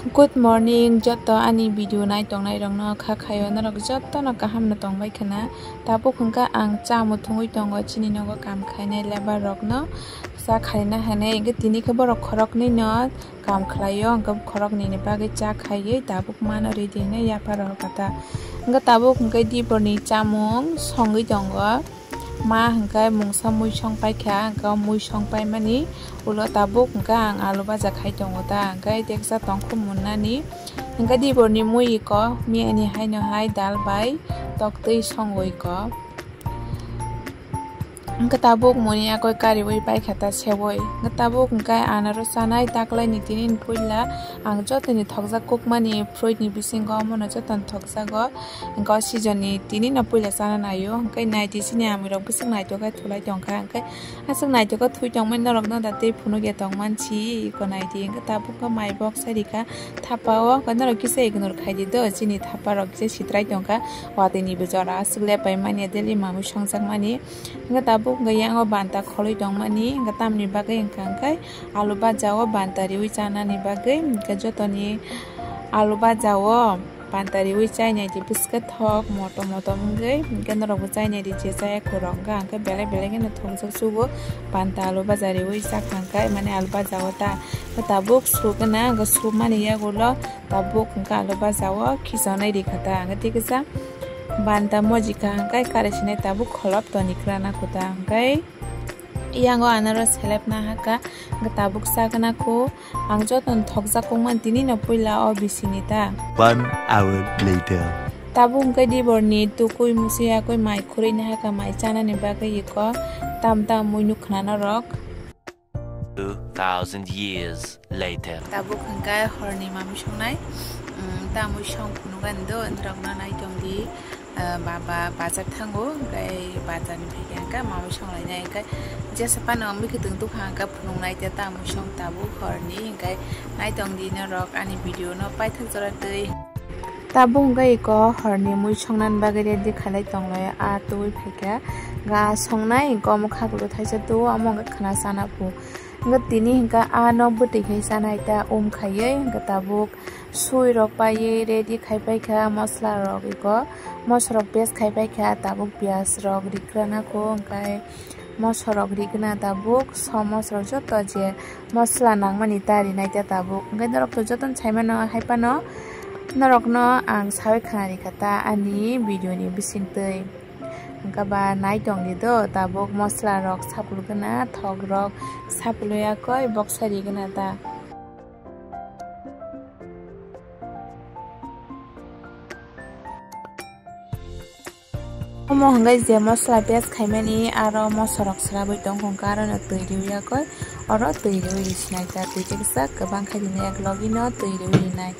Good morning, joto ani video nai tong nai rong no kha khayo norok joto no kaham no tong bai khana tapo khunka ang cha mo thungui tongo chini no go kam khainai lebar rok no sa khaina hane ge tini ke borok khorok ni no kam khlayo ang khorok ni ne bage cha khaiye tapo mano ready ne yapharo kata nga tapo khunka di porni chamong songui tongo ma hangkai mungsa mui song pai kha angka mui song pai mani ulo tabuk angka ang alu baja khai tongo ta angkai teksa tongkhum munani angka di borni mui ko mi ani hai no hai dal bai tok tei songoi ko angka tabuk muni akoi kari bai pai khata sewoi angka tabuk angka anaro sanai taklai ni tini puila ang joto ni thokjak kukmani fruit ni bisingo mono joton thokjago angka season ni tini na puila sana nayo angka nai ti sini amirok bising nai to kai thulai tongkha angka asung nai to ko thui tongmai norok no date phunu ge tongman chi ko nai ti angka tabuk ko mai box sarika thapao ko norok kise ignore khai di do chini thaparo kise sitrai tongkha wate ni bejara asule pai mani deli mamu songjak mani angka tabuk gayang o banta kholoi tongmani angka tamni bagai angkai alu bajao banta riwi chana ni bagai angka jotoni alu bajao banta riwi chai nai di biscuit thok moto moto mungai angka norok chai nai di cherai khorongga angka bele bele ge thongjak sugo banta alu bajari wi chak angkai mane alu bajao ta tabuk sugana angka sumani yagulo tabuk angka alu bajao khisanai rikhata angka tikisa banta mojika angkai karesine tabuk kholop toni krana kuta angkai iyango anaro selep na haka tabuk sagana ko ang joton thokjak kongman tini no puila o bisini ta 1 hour later tabuk angkai di borni tukui musia koi mai khurei na haka mai chana ni bagai ko tam mui nukhna norok 2000 years later tabuk angkai horni mami songnai ta mui song phunugan do norok na nai tongdi baba bazar thango gai bazar ni phege angka mami song lai nai gai jesapan ambi khitung tu hangka phunung nai te ta mui song tabuk horni gai nai tongdi norok ani video no pai thak jora tei tabuk gai ko horni mui songnan bagere di khalai tonglai a tui phege ga songnai ko mukha gulo thaisa tu among khana sana pu nga tini hingka ano buti khai sanai ta khaiye nga tabuk sui rok paye ready khai pai kha masla rok ko mosrok paste khai pai kha tabuk pias rok rikrana ko angkai mosrok rikna tabuk somos rok joto je masla nangmani tari nai ta tabuk ngai norok to joton chaimano haipano norok no ang sawi khani khata ani video ni bisingtei angka ba nai tongdi do tabuk masla rok saplugana thok rok sapluya koi boxari gana ta omo hangai je masla paste khaimani aro mosorok srabai tong hongkaro na teuiya koi oro teuiwi sinai ta tuikesa kabang khaidini ek logi no teuiwi nai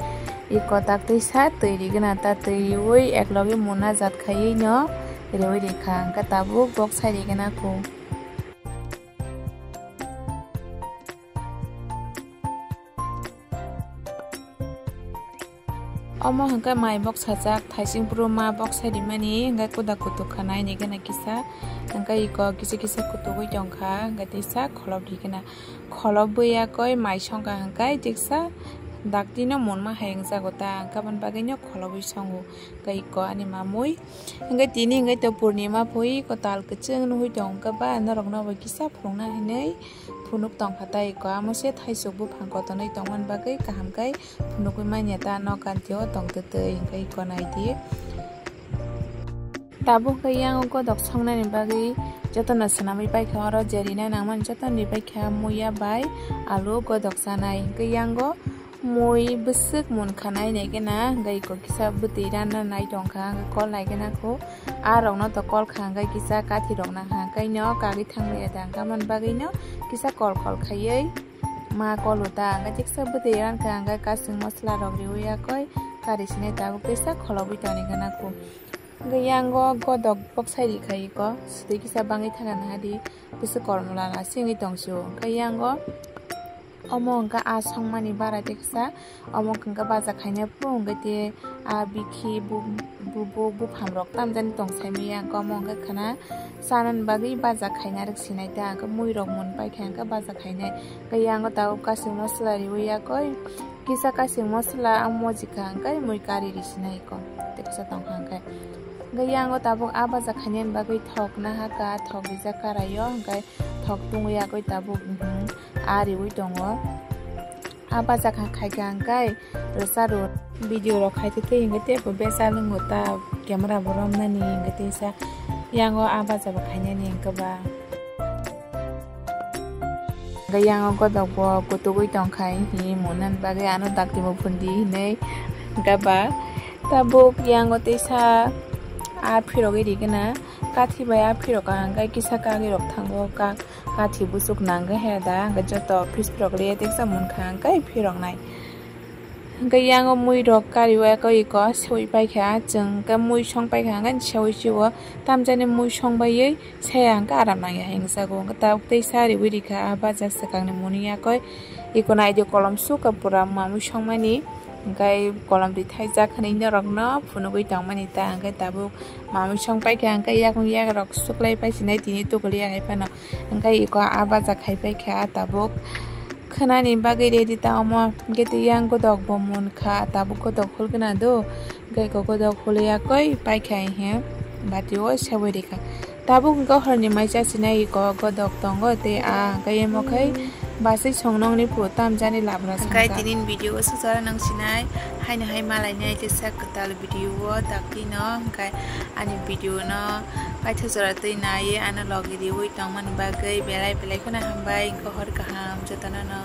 iko tak tuisa teuiri gana ta teuiwi ek logi muna jat khaiye no rewi rekha angka tabuk box sari gana ko omo hangka mai box hajak thaising puru ma box sari mani angka kuda kutu khanai ni gana kisa angka iko kisa kisa kutu goi jongkha angka tisa kholop dikena kholop boya koi mai songka angka tiksa dakti no monma hayang jagota angka ban bagai no kholobui songo kai ko ani mamui angka tini angka to purnima phui ko tal kecheng no hui tong ka ba norok no ba kisa phungna hinai phunuk tong khatai ko amose thaisokbu phangko tonai tongman bagai kaham kai phunukui manya ta no kantio tong tetei kai ko nai di tabuk yang ko dok songna ni bagai jotono sanamai pai kharo jerina nangman joton ni pai kha muya bai alu ko dok sanai yango moi besuk mun khanai nei gena gai ko kisa buti rana nai tongkha kol nai gena ko arong no to kol khangai kisa kathi rok na hangkai no kagi thangle dang kaman bagai no kisa kol khaiye ma koluta anga tiksa buti ran khangai kasing masla rok riya koi kari sine tabuk tesa kholobi tani gena ko gayango godok boksai khai ko sudai kisa bangai thagan hadi bisu kormula la singi tongsu gayango omo hingga a songmani bara teksa omo hingga baja khaina po hingga te a bikhi bufam rok tamjani tongsaimiya omo hingga khana sanan bagi baja khaina rok sinai ta hingga mui rok mon paikha hingga baja khainai yango tabo kasing masala riwiya koi kisa kasing masala ang mojika hingga mui kari risinai ko teksa tongkha hingga yango tabo a baja khainian bagi thok na haka thok bija karayo hingga thok tunguya koi tabo ari ui tongo apa jaka khaiga angkai rosaro video ro khaite te ingate bo besalungo ta camera borom nani ingate sa yango apa jaba khaine ni angkaba gayango godokbo kotugui tongkhai hi monan bage ano daktimo phundi nei gaba tabuk yango te sa a phirogi rigena kathi baya phiroka angkai kisa kagi rok thango ka kathi busuk nangga heda ga joto fish prokle teksa mun khang kai phirok nai gayango mui rok kariwa ko iko soi pai kha jeng ka mui song pai kha gan soi chiwo tamjani mui song bai ei sayang ka aram nang hingsa go ta tei sari wiri kha ba jak sakang ni munia koi iko nai de kolom su ka pura mamu song mani gai kolam di thai jak khani norok no phuno goi tang mani ta gai tabu mamu song pai kha gai yak rok suklai pai sinai tini to goliya hai pano gai iko aba jak khai pai kha tabu khanani bagai ready ta omo gete yang godok bomon kha tabu godok khulgna do gai ko godok khuliya koi pai khai he batio sewai rekha tabu go horni mai cha sinai ko godok tongo te a gai mo khai basai songnong ni pu tamjani labra gai tinin video sujara nang sinai haina hai malai nai te sak tal video wo takti no gai ani video no pai thajara tei nai ana logi ri oi tangman bagai belai khona Hambai ko hor kaham jotana no